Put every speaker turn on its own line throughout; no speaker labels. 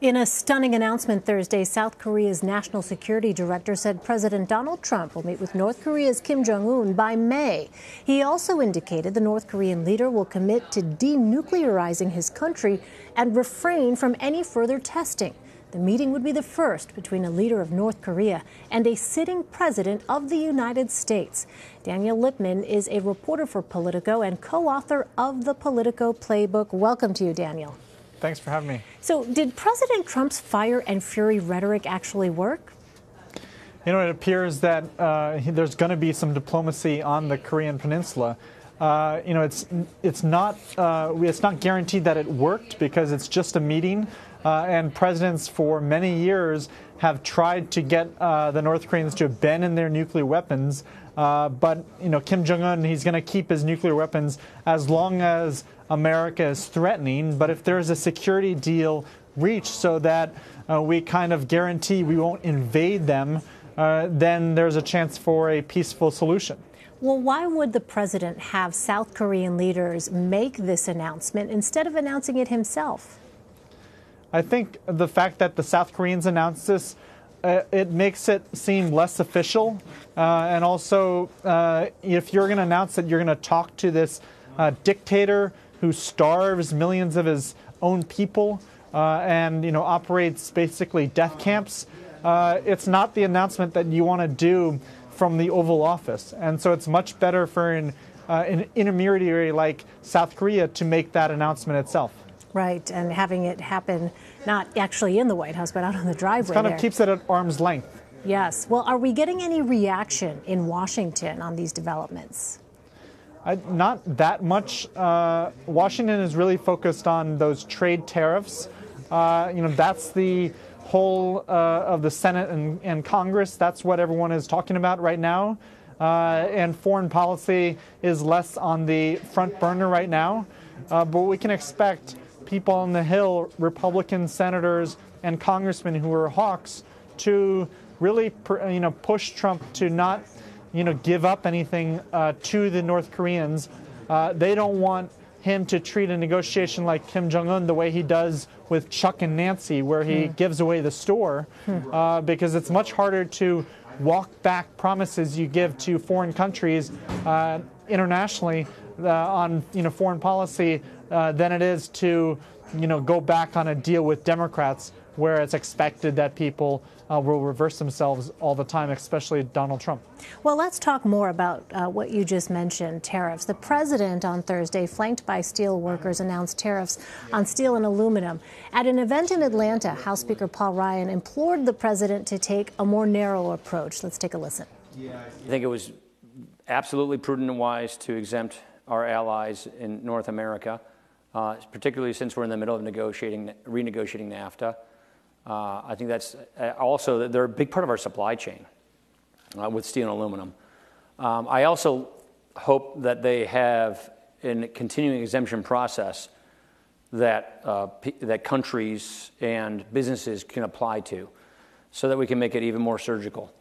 In a stunning announcement Thursday, South Korea's national security director said President Donald Trump will meet with North Korea's Kim Jong Un by May. He also indicated the North Korean leader will commit to denuclearizing his country and refrain from any further testing. The meeting would be the first between a leader of North Korea and a sitting president of the United States. Daniel Lippman is a reporter for Politico and co-author of the Politico playbook. Welcome to you, Daniel.
Thanks for having me.
So did President Trump's fire and fury rhetoric actually work?
You know, it appears that there's going to be some diplomacy on the Korean Peninsula. You know, it's not guaranteed that it worked because it's just a meeting, and presidents for many years have tried to get the North Koreans to abandon their nuclear weapons. But, you know, Kim Jong Un, he's going to keep his nuclear weapons as long as America is threatening. But if there's a security deal reached so that we kind of guarantee we won't invade them, then there's a chance for a peaceful solution.
Well, why would the president have South Korean leaders make this announcement instead of announcing it himself?
I think the fact that the South Koreans announced this, it makes it seem less official. And also, if you're going to announce that you're going to talk to this dictator who starves millions of his own people and, you know, operates basically death camps, it's not the announcement that you want to do from the Oval Office. And so it's much better for an intermediary like South Korea to make that announcement itself.
Right, and having it happen not actually in the White House, but out on the driveway.
It kind of keeps it at arm's length.
Yes. Well, are we getting any reaction in Washington on these developments?
Not that much. Washington is really focused on those trade tariffs. You know, that's the whole of the Senate and Congress. That's what everyone is talking about right now. And foreign policy is less on the front burner right now. But we can expect people on the Hill, Republican senators and congressmen who are hawks, to really, push Trump to not, give up anything to the North Koreans. They don't want him to treat a negotiation like Kim Jong Un the way he does with Chuck and Nancy, where he gives away the store, because it's much harder to walk back promises you give to foreign countries internationally on foreign policy than it is to go back on a deal with Democrats where it's expected that people will reverse themselves all the time, especially Donald Trump.
Well, let's talk more about what you just mentioned, tariffs. The president on Thursday, flanked by steel workers, announced tariffs on steel and aluminum. At an event in Atlanta, House Speaker Paul Ryan implored the president to take a more narrow approach. Let's take a listen.
I think it was absolutely prudent and wise to exempt our allies in North America, particularly since we're in the middle of renegotiating NAFTA. I think that's also, they're a big part of our supply chain with steel and aluminum. I also hope that they have a continuing exemption process that, that countries and businesses can apply to, so that we can make it even more surgical.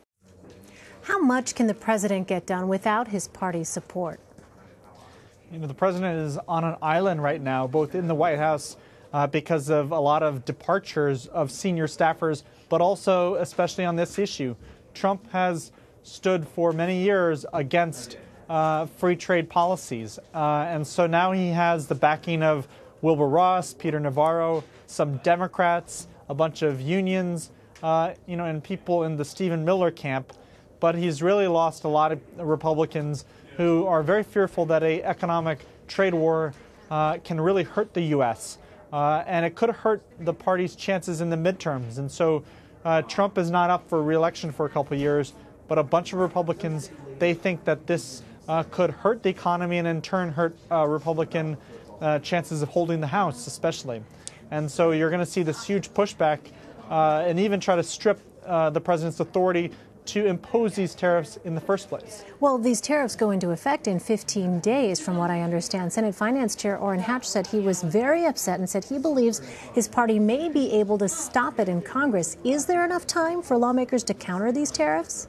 How much can the president get done without his party's support?
The president is on an island right now, both in the White House because of a lot of departures of senior staffers, but also especially on this issue. Trump has stood for many years against free trade policies. And so now he has the backing of Wilbur Ross, Peter Navarro, some Democrats, a bunch of unions, and people in the Stephen Miller camp. But he's really lost a lot of Republicans who are very fearful that an economic trade war can really hurt the U.S. And it could hurt the party's chances in the midterms. And so Trump is not up for re-election for a couple of years, but a bunch of Republicans, they think that this could hurt the economy and in turn hurt Republican chances of holding the House especially. And so you're going to see this huge pushback and even try to strip the president's authority to impose these tariffs in the first place.
Well, these tariffs go into effect in 15 days, from what I understand. Senate Finance Chair Orrin Hatch said he was very upset and said he believes his party may be able to stop it in Congress. Is there enough time for lawmakers to counter these tariffs?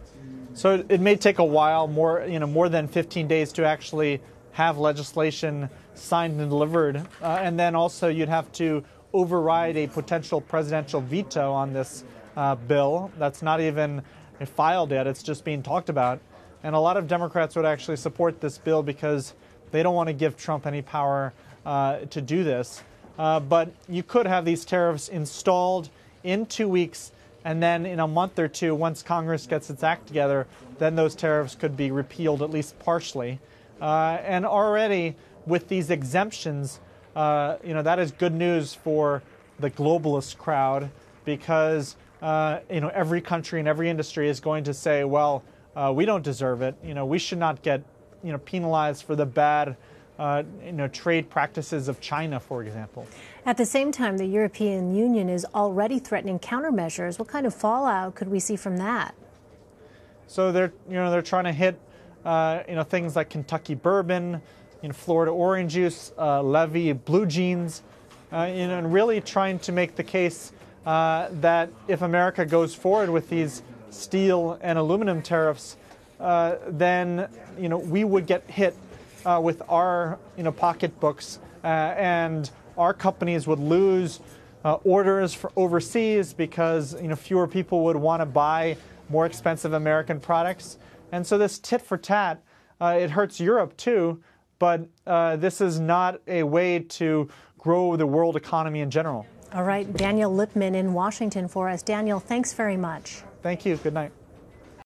So it may take a while, more than 15 days to actually have legislation signed and delivered. And then also you'd have to override a potential presidential veto on this bill that's not even filed yet. It's just being talked about. And a lot of Democrats would actually support this bill because they don't want to give Trump any power to do this. But you could have these tariffs installed in 2 weeks, and then in a month or two, once Congress gets its act together, then those tariffs could be repealed, at least partially. And already with these exemptions, that is good news for the globalist crowd because every country and every industry is going to say, well, we don't deserve it. We should not get penalized for the bad trade practices of China, for example.
At the same time, the European Union is already threatening countermeasures. What kind of fallout could we see from that?
So they're trying to hit things like Kentucky bourbon, Florida orange juice, levy blue jeans, and really trying to make the case that if America goes forward with these steel and aluminum tariffs, then we would get hit with our pocketbooks, and our companies would lose orders for overseas because fewer people would want to buy more expensive American products. And so this tit for tat, it hurts Europe too, but this is not a way to grow the world economy in general.
All right, Daniel Lippman in Washington for us. Daniel, thanks very much.
Thank you. Good night.